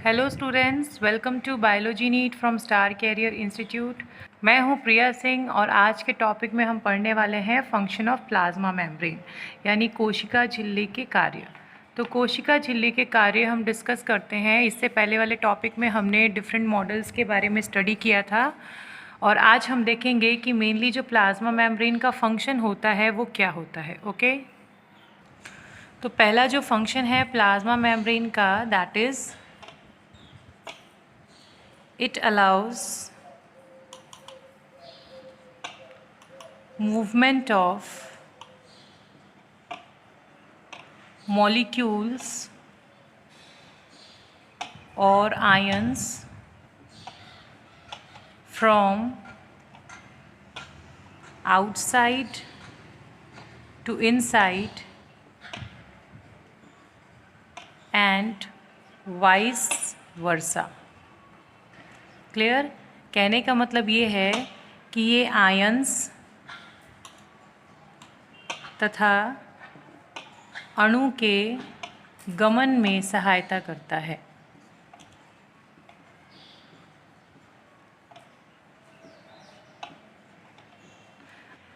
Hello students, welcome to biology NEET from star career institute. मैं हूं प्रिया सिंह और आज के टॉपिक में हम पढ़ने वाले हैं फंक्शन ऑफ प्लाज्मा मेम्ब्रेन यानी कोशिका झिल्ली के कार्य। तो कोशिका झिल्ली के कार्य हम डिस्कस करते हैं। इससे पहले वाले टॉपिक में हमने डिफरेंट मॉडल्स के बारे में स्टडी किया था और आज हम देखेंगे कि मेनली जो प्लाज्मा मेम्ब्रेन का फंक्शन होता है वो क्या होता है। ओके, तो पहला जो फंक्शन है प्लाज्मा मेम्ब्रेन का, that is it allows movement of molecules or ions from outside to inside and vice versa। Clear? कहने का मतलब ये है कि ये आयंस तथा अणु के गमन में सहायता करता है।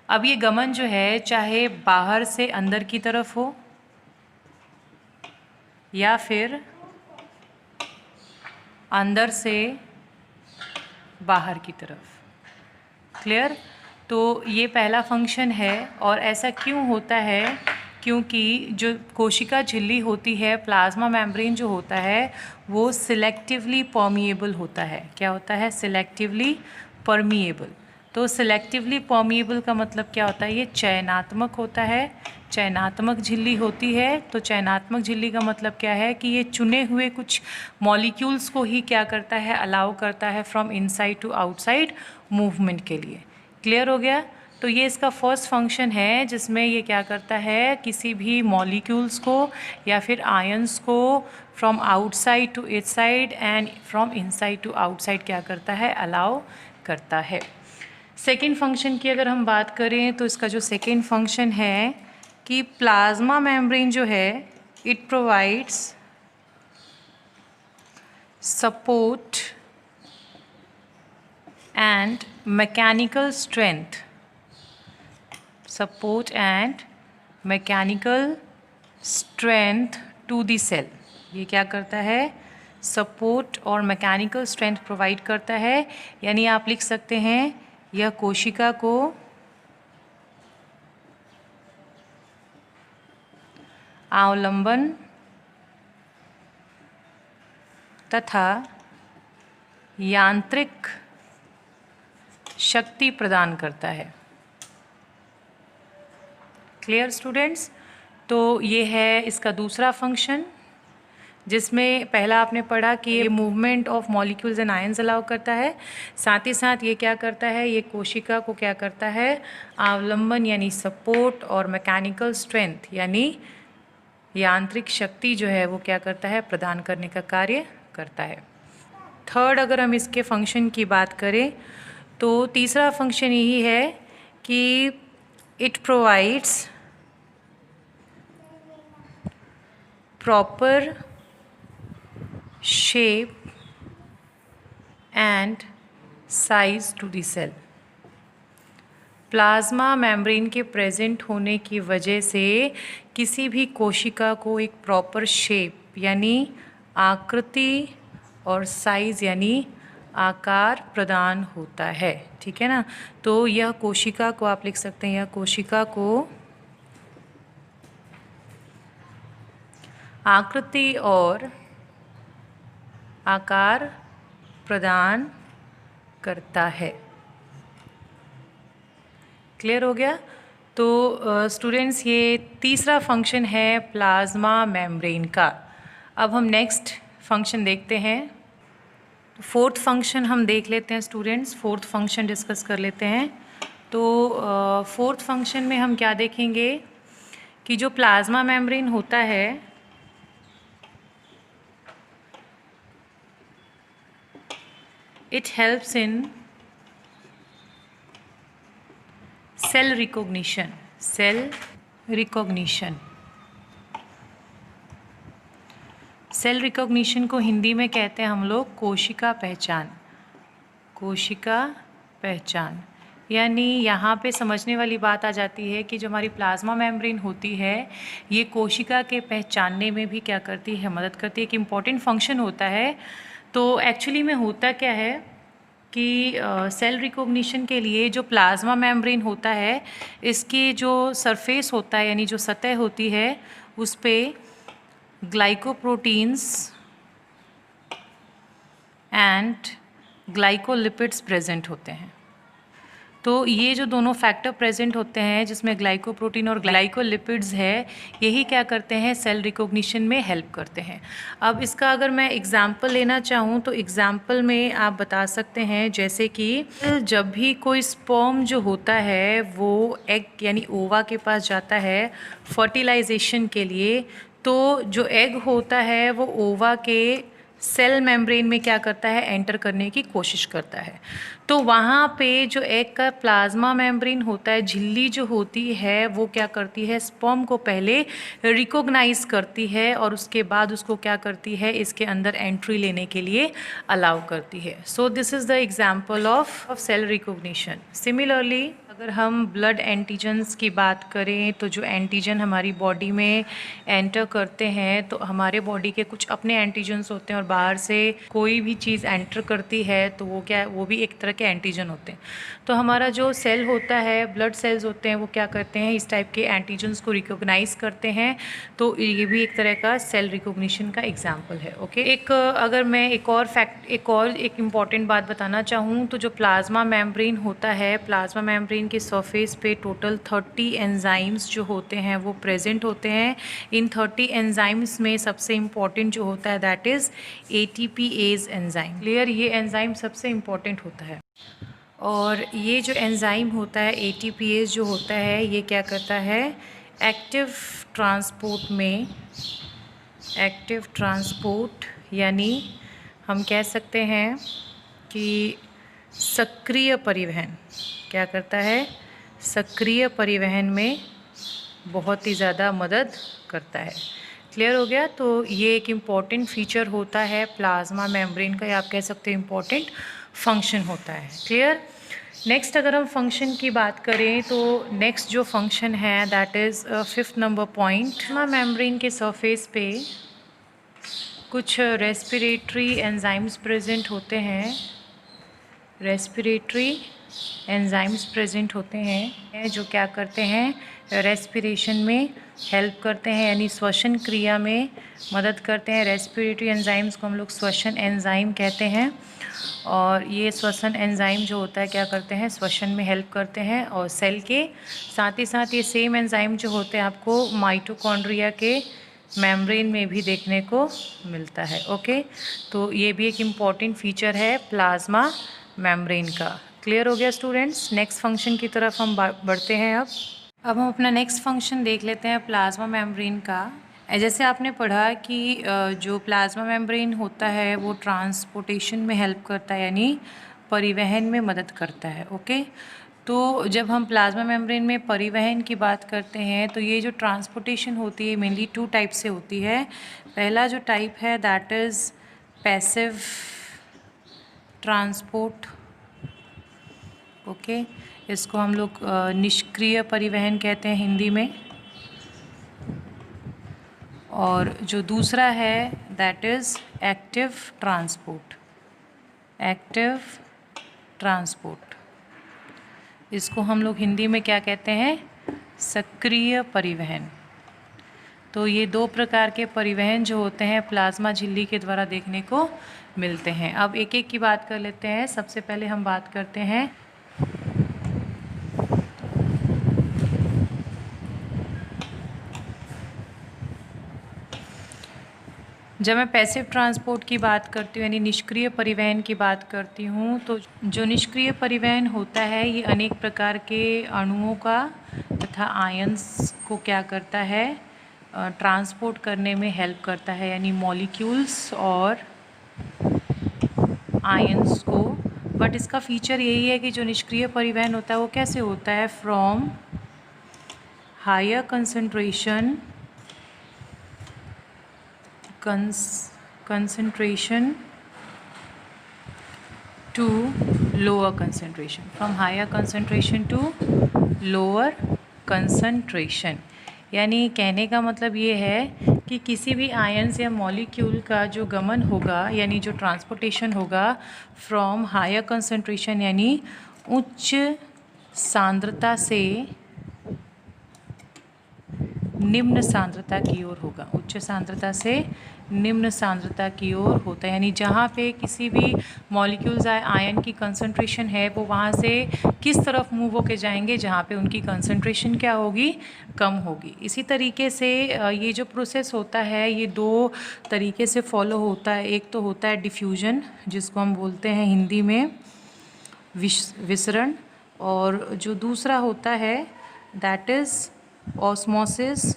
अब ये गमन जो है चाहे बाहर से अंदर की तरफ हो या फिर अंदर से बाहर की तरफ। क्लियर? तो ये पहला फंक्शन है और ऐसा क्यों होता है? क्योंकि जो कोशिका झिल्ली होती है, प्लाज्मा मेम्ब्रेन जो होता है वो सिलेक्टिवली परमिएबल होता है। क्या होता है? Selectively permeable. तो सिलेक्टिवली परमिएबल का मतलब क्या होता है? ये चयनात्मक होता है। चयनात्मक झिल्ली होती है। तो चयनात्मक झिल्ली का मतलब क्या है कि ये चुने हुए कुछ मॉलिक्यूल्स को ही क्या करता है? अलाउ करता है from inside to outside movement के लिए। क्लियर हो गया? तो ये इसका फर्स्ट फंक्शन है जिसमें ये क्या करता है, किसी भी मॉलिक्यूल्स को या फिर आयंस को from outside to inside and from inside to outside क्या करता है? अलाउ करता है। सेकेंड फंक्शन की अगर हम बात करें तो इसका जो सेकेंड फंक्शन है कि प्लाज्मा मेम्ब्रेन जो है it provides support and mechanical strength, support and mechanical strength to the cell. ये क्या करता है? सपोर्ट और मैकेनिकल स्ट्रेंथ प्रोवाइड करता है। यानी आप लिख सकते हैं यह कोशिका को अवलंबन तथा यांत्रिक शक्ति प्रदान करता है। Clear students? तो ये है इसका दूसरा फंक्शन जिसमें पहला आपने पढ़ा कि ये movement of molecules and ions allow करता है। साथ ही साथ ये क्या करता है? ये कोशिका को क्या करता है? अवलंबन यानी सपोर्ट और मैकेनिकल स्ट्रेंथ यानी यांत्रिक शक्ति जो है वो क्या करता है? प्रदान करने का कार्य करता है। थर्ड अगर हम इसके फंक्शन की बात करें तो तीसरा फंक्शन यही है कि it provides proper shape and size to the cell. Plasma membrane के प्रेजेंट होने की वजह से किसी भी कोशिका को एक प्रॉपर शेप यानी आकृति और साइज यानी आकार प्रदान होता है। ठीक है ना? तो यह कोशिका को आप लिख सकते हैं, यह कोशिका को आकृति और आकार प्रदान करता है। क्लियर हो गया? तो स्टूडेंट्स ये तीसरा फंक्शन है प्लाज्मा मेम्ब्रेन का। अब हम नेक्स्ट फंक्शन देखते हैं। तो फोर्थ फंक्शन हम देख लेते हैं स्टूडेंट्स, फोर्थ फंक्शन डिस्कस कर लेते हैं। तो फोर्थ फंक्शन में हम क्या देखेंगे कि जो प्लाज्मा मेम्ब्रेन होता है it helps in cell recognition, cell recognition. Cell recognition को हिंदी में कहते हैं हम लोग कोशिका पहचान। कोशिका पहचान यानी यहाँ पे समझने वाली बात आ जाती है कि जो हमारी प्लाज्मा मेम्ब्रेन होती है ये कोशिका के पहचानने में भी क्या करती है, मदद करती है। एक इम्पॉर्टेंट फंक्शन होता है। तो एक्चुअली में होता क्या है कि सेल रिकॉग्निशन के लिए जो प्लाज्मा मेम्ब्रेन होता है इसकी जो सरफेस होता है यानी जो सतह होती है उस पर ग्लाइकोप्रोटीन्स एंड ग्लाइकोलिपिड्स प्रेजेंट होते हैं। तो ये जो दोनों फैक्टर प्रेजेंट होते हैं जिसमें ग्लाइकोप्रोटीन और ग्लाइकोलिपिड्स है, यही क्या करते हैं, सेल रिकॉग्निशन में हेल्प करते हैं। अब इसका अगर मैं एग्जांपल लेना चाहूँ तो एग्जांपल में आप बता सकते हैं जैसे कि जब भी कोई स्पर्म जो होता है वो एग यानी ओवा के पास जाता है फर्टिलाइजेशन के लिए, तो जो एग होता है वो ओवा के सेल मेम्ब्रेन में क्या करता है, एंटर करने की कोशिश करता है। तो वहाँ पे जो एग का प्लाज्मा मेम्ब्रेन होता है, झिल्ली जो होती है वो क्या करती है, स्पर्म को पहले रिकॉग्नाइज करती है और उसके बाद उसको क्या करती है, इसके अंदर एंट्री लेने के लिए अलाउ करती है। So this is the example of cell recognition. Similarly अगर हम ब्लड एंटीजन्स की बात करें तो जो एंटीजन हमारी बॉडी में एंटर करते हैं तो हमारे बॉडी के कुछ अपने एंटीजन्स होते हैं और बाहर से कोई भी चीज़ एंटर करती है तो वो क्या है, वो भी एक तरह के एंटीजन होते हैं। तो हमारा जो सेल होता है, ब्लड सेल्स होते हैं, वो क्या करते हैं, इस टाइप के एंटीजन्स को रिकॉग्नाइज करते हैं। तो ये भी एक तरह का सेल रिकॉग्निशन का एग्जाम्पल है। ओके, अगर मैं एक इम्पॉर्टेंट बात बताना चाहूँ तो जो प्लाज्मा मेम्ब्रेन होता है, प्लाज्मा मेम्ब्रेन के सरफेस पे टोटल 30 एंजाइम्स जो होते हैं वो प्रेजेंट होते हैं। इन 30 एंजाइम्स में सबसे इम्पॉर्टेंट जो होता है that is ATPase enzyme. Clear, ये एंजाइम सबसे इम्पॉर्टेंट होता है। और ये जो एंजाइम होता है ATPase जो होता है ये क्या करता है, एक्टिव ट्रांसपोर्ट यानी हम कह सकते हैं कि सक्रिय परिवहन, क्या करता है, सक्रिय परिवहन में बहुत ही ज़्यादा मदद करता है। क्लियर हो गया। तो ये एक इम्पॉर्टेंट फीचर होता है प्लाज्मा मेम्ब्रेन का, या आप कह सकते हैं इम्पॉर्टेंट फंक्शन होता है। क्लियर। नेक्स्ट अगर हम फंक्शन की बात करें तो नेक्स्ट जो फंक्शन है that is 5th number point. Plasma membrane के सरफेस पे कुछ रेस्पिरेटरी एंजाइम्स प्रेजेंट होते हैं। रेस्पिरेटरी एंजाइम्स प्रेजेंट होते हैं जो क्या करते हैं, रेस्पिरेशन में हेल्प करते हैं यानी श्वसन क्रिया में मदद करते हैं। रेस्पिरेटरी एंजाइम्स को हम लोग श्वसन एंजाइम कहते हैं। और ये श्वसन एंजाइम जो होता है क्या करते हैं, श्वसन में हेल्प करते हैं। और सेल के साथ ही साथ ये सेम एंजाइम जो होते हैं आपको माइटोकॉन्ड्रिया के मेम्ब्रेन में भी देखने को मिलता है। ओके, तो ये भी एक इम्पॉर्टेंट फीचर है प्लाज्मा मेम्ब्रेन का। क्लियर हो गया स्टूडेंट्स। नेक्स्ट फंक्शन की तरफ हम बढ़ते हैं। अब हम अपना नेक्स्ट फंक्शन देख लेते हैं प्लाज्मा मेम्ब्रेन का। जैसे आपने पढ़ा कि जो प्लाज्मा मेम्ब्रेन होता है वो ट्रांसपोर्टेशन में हेल्प करता है यानी परिवहन में मदद करता है। ओके, तो जब हम प्लाज्मा मेम्ब्रेन में परिवहन की बात करते हैं तो ये जो ट्रांसपोर्टेशन होती है मेनली 2 टाइप से होती है। पहला जो टाइप है that is passive transport. Okay, इसको हम लोग निष्क्रिय परिवहन कहते हैं हिंदी में। और जो दूसरा है that is active transport. Active transport, इसको हम लोग हिंदी में क्या कहते हैं, सक्रिय परिवहन। तो ये 2 प्रकार के परिवहन जो होते हैं प्लाज्मा झिल्ली के द्वारा देखने को मिलते हैं। अब एक एक की बात कर लेते हैं। सबसे पहले हम बात करते हैं जब मैं पैसिव ट्रांसपोर्ट की बात करती हूँ यानी निष्क्रिय परिवहन की बात करती हूँ, तो जो निष्क्रिय परिवहन होता है ये अनेक प्रकार के अणुओं का तथा आयंस को क्या करता है, ट्रांसपोर्ट करने में हेल्प करता है यानी मॉलिक्यूल्स और आयंस को। बट इसका फीचर यही है कि जो निष्क्रिय परिवहन होता है वो कैसे होता है, from higher concentration to lower concentration, from higher concentration to lower concentration। यानी कहने का मतलब ये है कि किसी भी आयन्स या मॉलिक्यूल का जो गमन होगा यानी जो ट्रांसपोर्टेशन होगा फ्रॉम हायर कंसंट्रेशन यानी उच्च सांद्रता से निम्न सांद्रता की ओर होगा, उच्च सांद्रता से निम्न सांद्रता की ओर होता है। यानी जहाँ पे किसी भी मॉलिक्यूल्स आयन की कंसंट्रेशन है वो वहाँ से किस तरफ मूव होके जाएंगे, जहाँ पे उनकी कंसंट्रेशन क्या होगी, कम होगी। इसी तरीके से ये जो प्रोसेस होता है ये दो तरीके से फॉलो होता है। एक तो होता है डिफ्यूजन, जिसको हम बोलते हैं हिंदी में विसरण, और जो दूसरा होता है दैट इज़ ऑस्मोसिस।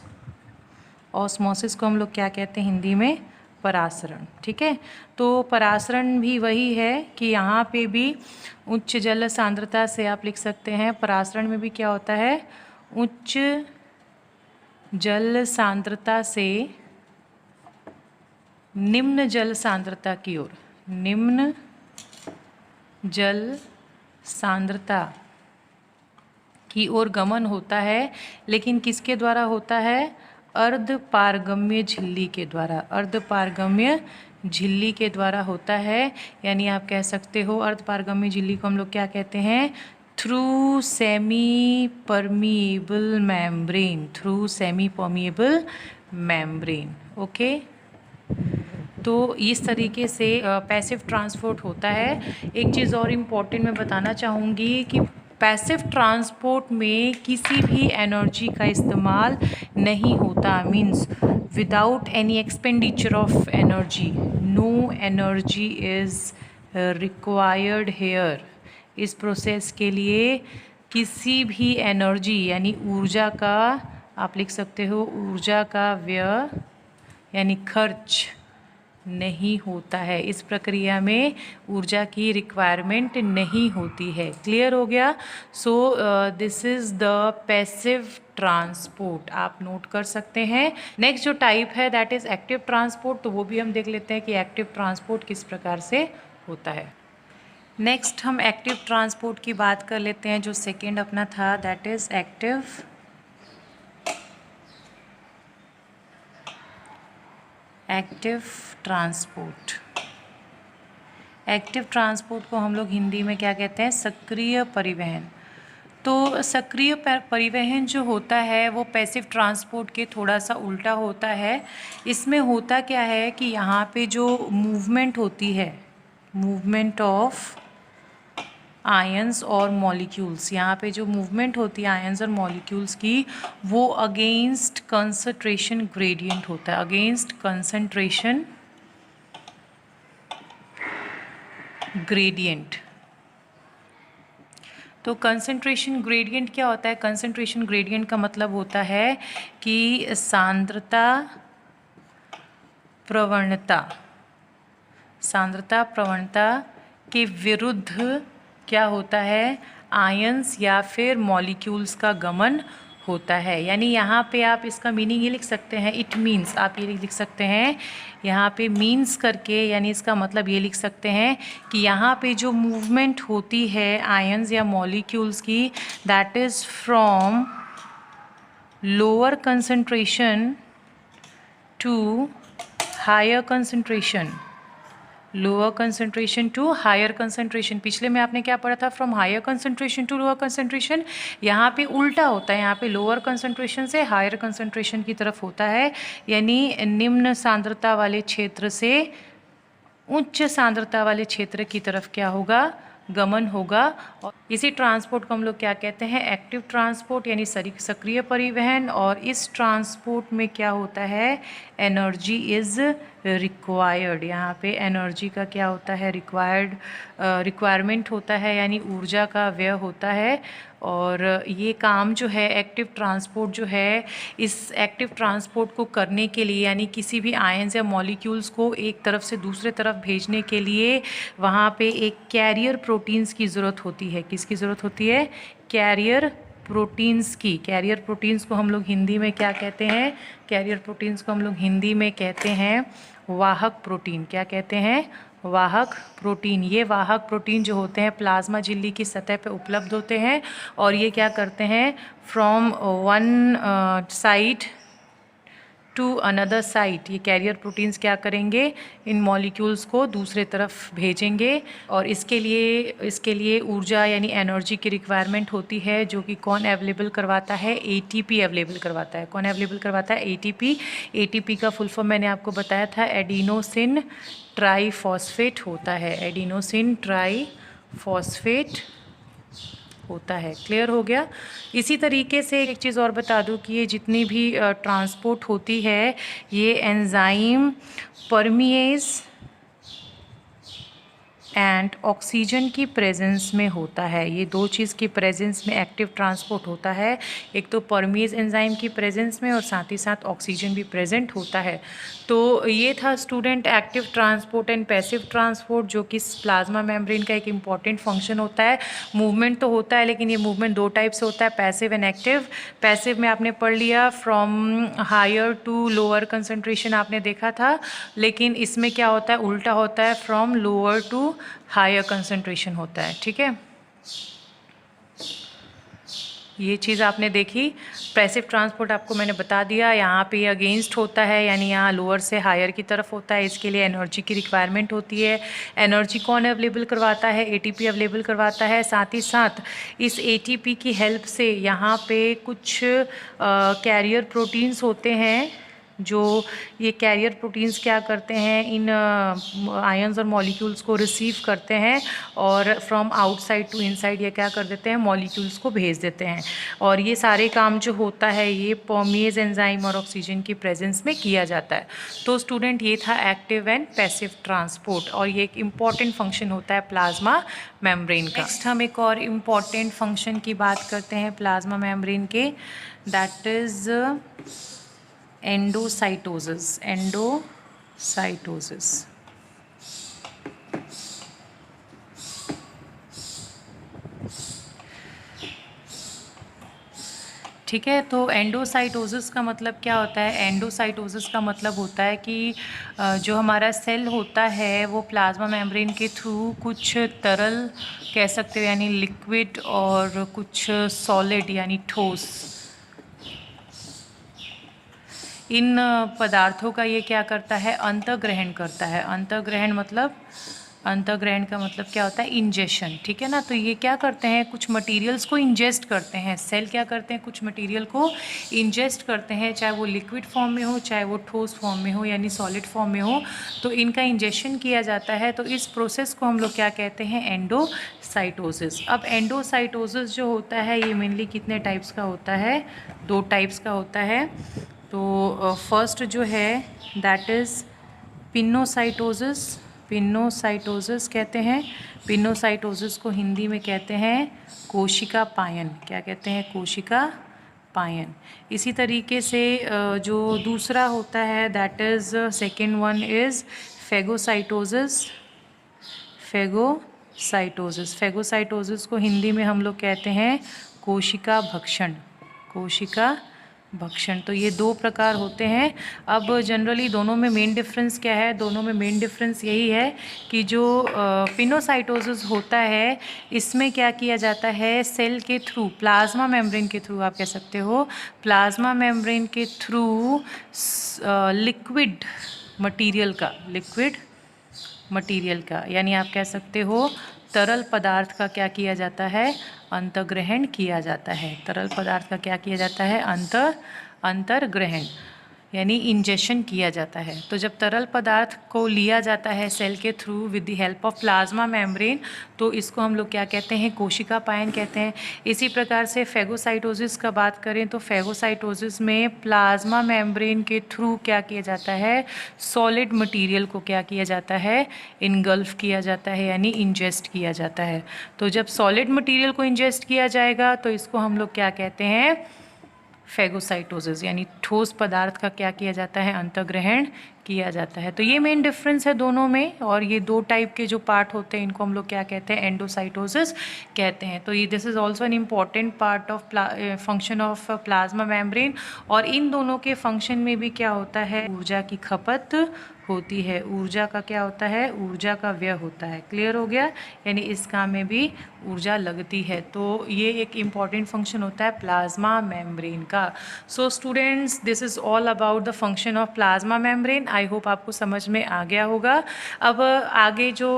ऑस्मोसिस को हम लोग क्या कहते हैं हिंदी में, परासरण। ठीक है, तो परासरण भी वही है कि यहाँ पे भी उच्च जल सांद्रता से आप लिख सकते हैं, परासरण में भी क्या होता है, उच्च जल सांद्रता से निम्न जल सांद्रता की ओर, निम्न जल सांद्रता की ओर गमन होता है। लेकिन किसके द्वारा होता है, अर्धपारगम्य झिल्ली के द्वारा, अर्धपारगम्य झिल्ली के द्वारा होता है। यानी आप कह सकते हो अर्धपारगम्य झिल्ली को हम लोग क्या कहते हैं, through semi permeable membrane, through semi permeable membrane. Okay, तो इस तरीके से पैसिव ट्रांसपोर्ट होता है। एक चीज़ और इम्पॉर्टेंट मैं बताना चाहूँगी कि पैसिव ट्रांसपोर्ट में किसी भी एनर्जी का इस्तेमाल नहीं होता, means without any expenditure of energy, no energy is required here. इस प्रोसेस के लिए किसी भी एनर्जी यानी ऊर्जा का, आप लिख सकते हो ऊर्जा का व्यय यानी खर्च नहीं होता है। इस प्रक्रिया में ऊर्जा की रिक्वायरमेंट नहीं होती है। क्लियर हो गया? सो this is the passive transport, आप नोट कर सकते हैं। नेक्स्ट जो टाइप है दैट इज़ एक्टिव ट्रांसपोर्ट, तो वो भी हम देख लेते हैं कि एक्टिव ट्रांसपोर्ट किस प्रकार से होता है। नेक्स्ट हम एक्टिव ट्रांसपोर्ट की बात कर लेते हैं। जो सेकेंड अपना था that is active transport. Active transport को हम लोग हिंदी में क्या कहते हैं, सक्रिय परिवहन। तो सक्रिय परिवहन जो होता है वो पैसिव ट्रांसपोर्ट के थोड़ा सा उल्टा होता है। इसमें होता क्या है कि यहाँ पे जो मूवमेंट होती है, मूवमेंट ऑफ आयंस और मॉलिक्यूल्स, यहाँ पे जो मूवमेंट होती है आयंस और मॉलिक्यूल्स की, वो अगेंस्ट कंसंट्रेशन ग्रेडियंट होता है, अगेंस्ट कंसंट्रेशन ग्रेडियंट। तो कंसंट्रेशन ग्रेडियंट क्या होता है, कंसंट्रेशन ग्रेडियंट का मतलब होता है कि सांद्रता प्रवणता, सांद्रता प्रवणता के विरुद्ध क्या होता है, आयंस या फिर मॉलिक्यूल्स का गमन होता है। यानी यहाँ पे आप इसका मीनिंग ये लिख सकते हैं, इट मीन्स, आप ये लिख सकते हैं यहाँ पे मीन्स करके, यानी इसका मतलब ये लिख सकते हैं कि यहाँ पे जो मूवमेंट होती है आयंस या मॉलिक्यूल्स की, that is from lower concentration to higher concentration, lower concentration to higher concentration. पिछले में आपने क्या पढ़ा था, from higher concentration to lower concentration. यहाँ पे उल्टा होता है, यहाँ पे लोअर कंसंट्रेशन से हायर कंसंट्रेशन की तरफ होता है। यानी निम्न सांद्रता वाले क्षेत्र से उच्च सांद्रता वाले क्षेत्र की तरफ क्या होगा, गमन होगा। और इसी ट्रांसपोर्ट को हम लोग क्या कहते हैं, एक्टिव ट्रांसपोर्ट यानी सक्रिय परिवहन। और इस ट्रांसपोर्ट में क्या होता है, एनर्जी इज़ रिक्वायर्ड। यहाँ पे एनर्जी का क्या होता है, रिक्वायरमेंट होता है, यानी ऊर्जा का व्यय होता है। और ये काम जो है एक्टिव ट्रांसपोर्ट जो है, इस एक्टिव ट्रांसपोर्ट को करने के लिए, यानी किसी भी आयंस या मॉलिक्यूल्स को एक तरफ से दूसरे तरफ भेजने के लिए वहाँ पे एक कैरियर प्रोटीन्स की ज़रूरत होती है। किसकी ज़रूरत होती है, कैरियर प्रोटीन्स की। कैरियर प्रोटीन्स को हम लोग हिंदी में क्या कहते हैं, कैरियर प्रोटीन्स को हम लोग हिंदी में कहते हैं वाहक प्रोटीन। क्या कहते हैं? वाहक प्रोटीन। ये वाहक प्रोटीन जो होते हैं प्लाज्मा झिल्ली की सतह पे उपलब्ध होते हैं और ये क्या करते हैं, from one side to another side, ये कैरियर प्रोटीन्स क्या करेंगे, इन मॉलिक्यूल्स को दूसरे तरफ भेजेंगे और इसके लिए ऊर्जा यानी एनर्जी की रिक्वायरमेंट होती है, जो कि कौन अवेलेबल करवाता है? एटीपी अवेलेबल करवाता है। कौन अवेलेबल करवाता है? एटीपी। एटीपी का फुल फॉर्म मैंने आपको बताया था, एडिनोसिन ट्राईफॉस्फेट होता है। एडिनोसिन ट्राईफॉस्फेट होता है। क्लियर हो गया? इसी तरीके से एक चीज़ और बता दूं कि ये जितनी भी ट्रांसपोर्ट होती है, ये एंजाइम परमिएज एंड ऑक्सीजन की प्रेजेंस में होता है। ये दो चीज़ की प्रेजेंस में एक्टिव ट्रांसपोर्ट होता है, एक तो परमीज एंजाइम की प्रेजेंस में और साथ ही साथ ऑक्सीजन भी प्रेजेंट होता है। तो ये था student active transport and passive transport, जो कि प्लाज्मा मेम्ब्रेन का एक इम्पॉर्टेंट फंक्शन होता है। मूवमेंट तो होता है, लेकिन ये मूवमेंट दो टाइप से होता है, पैसिव एंड एक्टिव। पैसिव में आपने पढ़ लिया from higher to lower concentration आपने देखा था, लेकिन इसमें क्या होता है, उल्टा होता है, from lower to higher concentration होता है। ठीक है, ये चीज़ आपने देखी। पैसिव ट्रांसपोर्ट आपको मैंने बता दिया, यहाँ पे अगेंस्ट होता है, यानी यहाँ लोअर से हायर की तरफ होता है। इसके लिए एनर्जी की रिक्वायरमेंट होती है। एनर्जी कौन अवेलेबल करवाता है? एटीपी अवेलेबल करवाता है। साथ ही साथ इस एटीपी की हेल्प से यहाँ पे कुछ कैरियर प्रोटीन्स होते हैं, जो ये कैरियर प्रोटीन्स क्या करते हैं, इन आयंस और मॉलिक्यूल्स को रिसीव करते हैं और फ्रॉम आउटसाइड टू इनसाइड ये क्या कर देते हैं, मॉलिक्यूल्स को भेज देते हैं। और ये सारे काम जो होता है ये परमेज एंजाइम और ऑक्सीजन की प्रेजेंस में किया जाता है। तो स्टूडेंट ये था एक्टिव एंड पैसिव ट्रांसपोर्ट, और ये एक इम्पॉर्टेंट फंक्शन होता है प्लाज्मा मेम्ब्रेन का। नेक्स्ट हम एक और इम्पॉर्टेंट फंक्शन की बात करते हैं प्लाज्मा मेम्ब्रेन के, दैट इज़ एंडोसाइटोसिस। एंडोसाइटोसिस, ठीक है। तो एंडोसाइटोसिस का मतलब क्या होता है? एंडोसाइटोसिस का मतलब होता है कि जो हमारा सेल होता है वो प्लाज्मा मेम्ब्रेन के थ्रू कुछ तरल कह सकते हो यानी लिक्विड और कुछ सॉलिड यानी ठोस, इन पदार्थों का ये क्या करता है, अंतर्ग्रहण करता है। अंतर्ग्रहण मतलब, अंतर्ग्रहण का मतलब क्या होता है, इंजेशन, ठीक है ना। तो ये क्या करते हैं, कुछ मटेरियल्स को इंजेस्ट करते हैं। सेल क्या करते हैं, कुछ मटेरियल को इंजेस्ट करते हैं, चाहे वो लिक्विड फॉर्म में हो चाहे वो ठोस फॉर्म में हो यानी सॉलिड फॉर्म में हो, तो इनका इंजेशन किया जाता है। तो इस प्रोसेस को हम लोग क्या कहते हैं, एंडोसाइटोसिस। अब एंडोसाइटोसिस जो होता है ये मेनली कितने टाइप्स का होता है, दो टाइप्स का होता है। तो फर्स्ट जो है दैट इज़ पिनोसाइटोसिस। पिनोसाइटोसिस कहते हैं। पिनोसाइटोसिस को हिंदी में कहते हैं कोशिका पायन। क्या कहते हैं, कोशिका पायन। इसी तरीके से जो दूसरा होता है that is second one is phagocytosis. Phagocytosis, phagocytosis को हिंदी में हम लोग कहते हैं कोशिका भक्षण। कोशिका भक्षण। तो ये दो प्रकार होते हैं। अब जनरली दोनों में मेन डिफरेंस क्या है, दोनों में मेन डिफरेंस यही है कि जो पिनोसाइटोसिस होता है इसमें क्या किया जाता है, सेल के थ्रू, प्लाज्मा मेम्ब्रेन के थ्रू आप कह सकते हो, प्लाज्मा मेम्ब्रेन के थ्रू लिक्विड मटीरियल का, लिक्विड मटीरियल का यानी आप कह सकते हो तरल पदार्थ का क्या किया जाता है, अंतर्ग्रहण किया जाता है। तरल पदार्थ का क्या किया जाता है, अंतर्ग्रहण यानी इंजेक्शन किया जाता है। तो जब तरल पदार्थ को लिया जाता है सेल के through with the help of plasma membrane, तो इसको हम लोग क्या कहते हैं, कोशिका पायन कहते हैं। इसी प्रकार से फेगोसाइटोसिस का बात करें तो फेगोसाइटोसिस में प्लाज्मा मेम्ब्रेन के थ्रू क्या किया जाता है, सॉलिड मटीरियल को क्या किया जाता है, इनगल्फ किया जाता है यानी इंजेस्ट किया जाता है। तो जब सॉलिड मटीरियल को इंजेस्ट किया जाएगा तो इसको हम लोग क्या कहते हैं, फेगोसाइटोसिस यानी ठोस पदार्थ का क्या किया जाता है, अंतर्ग्रहण किया जाता है। तो ये मेन डिफरेंस है दोनों में। और ये 2 टाइप के जो पार्ट होते हैं इनको हम लोग क्या कहते हैं, एंडोसाइटोसिस कहते हैं। तो ये this is also an important part of function of plasma membrane. और इन दोनों के फंक्शन में भी क्या होता है, ऊर्जा की खपत होती है। ऊर्जा का क्या होता है, ऊर्जा का व्यय होता है। क्लियर हो गया, यानी इस काम में भी ऊर्जा लगती है। तो ये एक इम्पॉर्टेंट फंक्शन होता है प्लाज्मा मेम्ब्रेन का। So students, this is all about the function of plasma membrane. I hope आपको समझ में आ गया होगा। अब आगे जो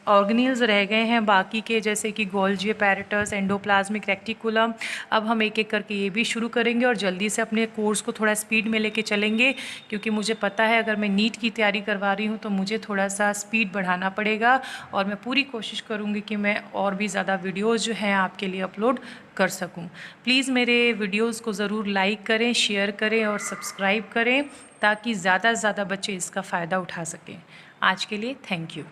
ऑर्गेनेल्स रह गए हैं बाकी के, जैसे कि गोल्जी अपैरेटस, एंडोप्लाज्मिक रेक्टिकुलम, अब हम एक एक करके ये भी शुरू करेंगे और जल्दी से अपने कोर्स को थोड़ा स्पीड में लेके चलेंगे, क्योंकि मुझे पता है अगर मैं नीट की तैयारी करवा रही हूँ तो मुझे थोड़ा सा स्पीड बढ़ाना पड़ेगा। और मैं पूरी कोशिश करूँगी कि मैं और भी ज़्यादा वीडियोज़ जो हैं आपके लिए अपलोड कर सकूँ। प्लीज़ मेरे वीडियोज़ को ज़रूर लाइक करें, शेयर करें और सब्सक्राइब करें, ताकि ज़्यादा से ज़्यादा बच्चे इसका फ़ायदा उठा सकें। आज के लिए थैंक यू।